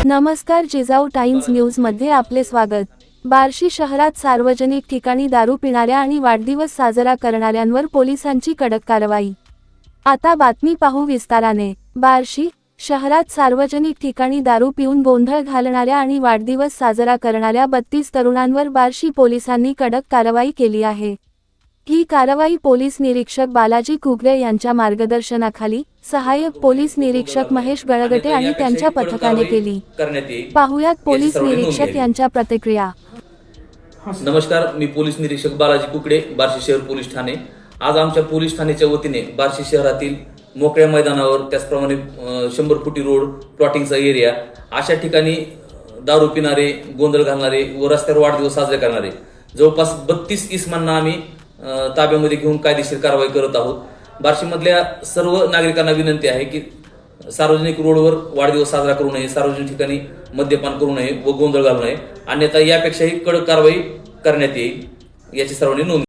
नमस्कार, Jijau times news मध्ये आपले स्वागत। बार्शी शहरात सार्वजनिक ठिकाणी दारू पिणाऱ्या आणि वाढदिवस साजरा करणाऱ्यांवर पोलिसांची कडक कारवाई। आता बातमी पाहू विस्ताराने। बार्शी शहरात सार्वजनिक ठिकाणी दारू पिऊन गोंधळ घालणाऱ्या आणि वाढदिवस साजरा करणाऱ्या 32 तरुणांवर बार्शी पोलिसांनी कडक कारवाई केली आहे। ही कारवाई पोलीस निरीक्षक बालाजी कुगरे यांच्या मार्गदर्शनाखाली सहाय्यक पोलीस निरीक्षक महेश गळगटे आणि त्यांच्या पथकाने केली। पाहुयात पोलीस निरीक्षक यांच्या प्रतिक्रिया। नमस्कार, मी पोलीस निरीक्षक बालाजी कुगरे, बार्शी शहर पोलीस ठाणे। आज आमच्या पोलीस ठाण्याच्या वतीने बार्शी शहरातील मोकळ्या मैदानावर, त्याचप्रमाणे 100 फुटी रोड, प्लॉटिंगचा एरिया अशा ठिकाणी दारू पिणारे, गोंधळ घालणारे व रस्त्यावर वाढदिवस साजरे करणारे जवळपास 32 इसमांना आम्ही ताब्यामध्ये घेऊन कायदेशीर कारवाई करत आहोत। बार्शीमधल्या सर्व नागरिकांना विनंती आहे की सार्वजनिक रोडवर वाढदिवस साजरा करू नये, सार्वजनिक ठिकाणी मद्यपान करू नये व गोंधळ घालू नये, अन्यथा यापेक्षाही कडक कारवाई करण्यात येईल, याची सर्वांनी नोंद